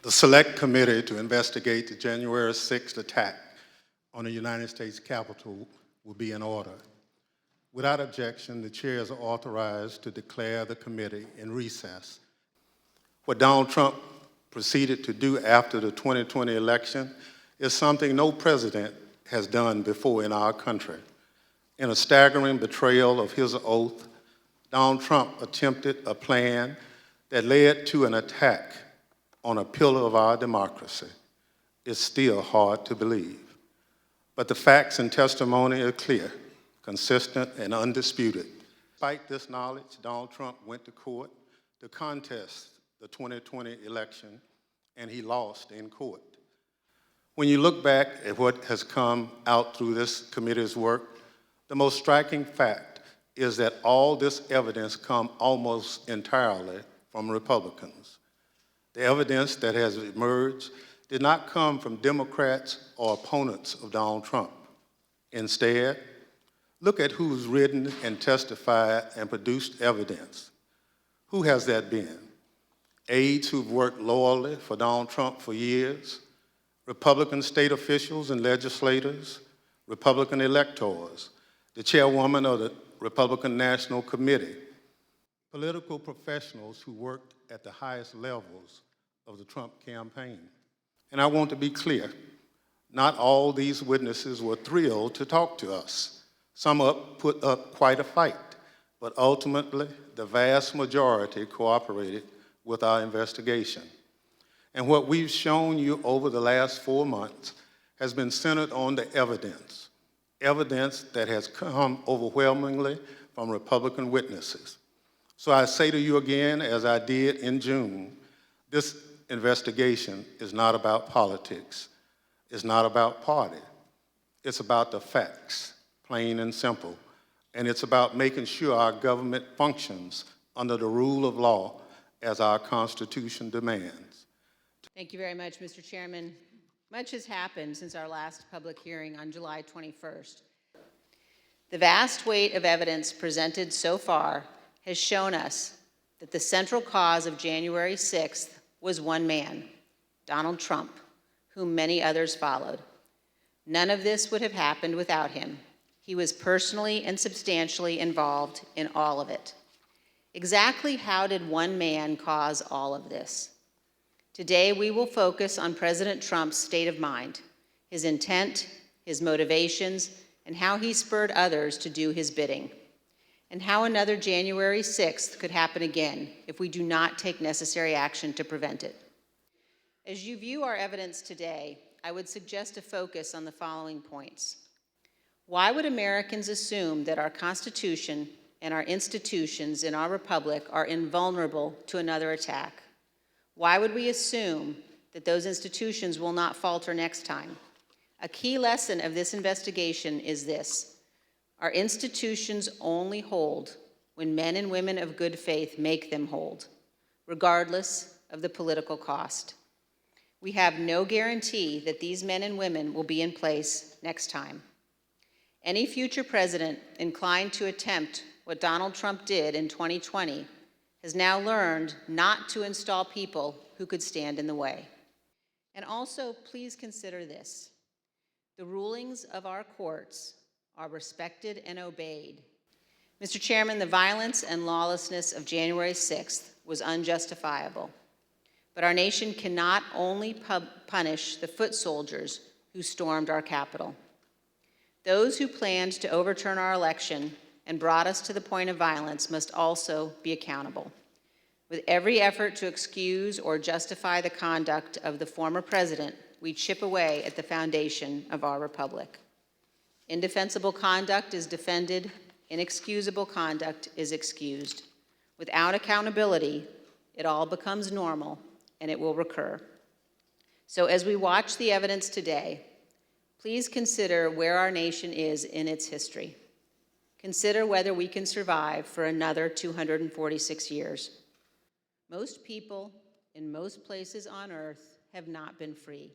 The Select Committee to investigate the January 6th attack on the United States Capitol will be in order. Without objection, the chair is authorized to declare the committee in recess. What Donald Trump proceeded to do after the 2020 election is something no president has done before in our country. In a staggering betrayal of his oath, Donald Trump attempted a plan that led to an attack on a pillar of our democracy. It's still hard to believe. But the facts and testimony are clear, consistent, and undisputed. Despite this knowledge, Donald Trump went to court to contest the 2020 election, and he lost in court. When you look back at what has come out through this committee's work, the most striking fact is that all this evidence comes almost entirely from Republicans. The evidence that has emerged did not come from Democrats or opponents of Donald Trump. Instead, look at who's written and testified and produced evidence. Who has that been? Aides who've worked loyally for Donald Trump for years, Republican state officials and legislators, Republican electors, the chairwoman of the Republican National Committee, political professionals who worked at the highest levels of the Trump campaign. And I want to be clear, not all these witnesses were thrilled to talk to us. Some put up quite a fight, but ultimately, the vast majority cooperated with our investigation. And what we've shown you over the last 4 months has been centered on the evidence that has come overwhelmingly from Republican witnesses. So I say to you again, as I did in June, this investigation is not about politics. It's not about party. It's about the facts, plain and simple. And it's about making sure our government functions under the rule of law as our Constitution demands. Thank you very much, Mr. Chairman. Much has happened since our last public hearing on July 21st. The vast weight of evidence presented so far has shown us that the central cause of January 6th was one man, Donald Trump, whom many others followed. None of this would have happened without him. He was personally and substantially involved in all of it. Exactly how did one man cause all of this? Today, we will focus on President Trump's state of mind, his intent, his motivations, and how he spurred others to do his bidding, and how another January 6th could happen again if we do not take necessary action to prevent it. As you view our evidence today, I would suggest a focus on the following points. Why would Americans assume that our Constitution and our institutions in our republic are invulnerable to another attack? Why would we assume that those institutions will not falter next time? A key lesson of this investigation is this: our institutions only hold when men and women of good faith make them hold, regardless of the political cost. We have no guarantee that these men and women will be in place next time. Any future president inclined to attempt what Donald Trump did in 2020 has now learned not to install people who could stand in the way. And also, please consider this: the rulings of our courts are respected and obeyed. Mr. Chairman, the violence and lawlessness of January 6th was unjustifiable, but our nation cannot only punish the foot soldiers who stormed our Capitol. Those who planned to overturn our election and brought us to the point of violence must also be accountable. With every effort to excuse or justify the conduct of the former president, we chip away at the foundation of our republic. Indefensible conduct is defended, inexcusable conduct is excused. Without accountability, it all becomes normal and it will recur. So as we watch the evidence today, please consider where our nation is in its history. Consider whether we can survive for another 246 years. Most people in most places on earth have not been free.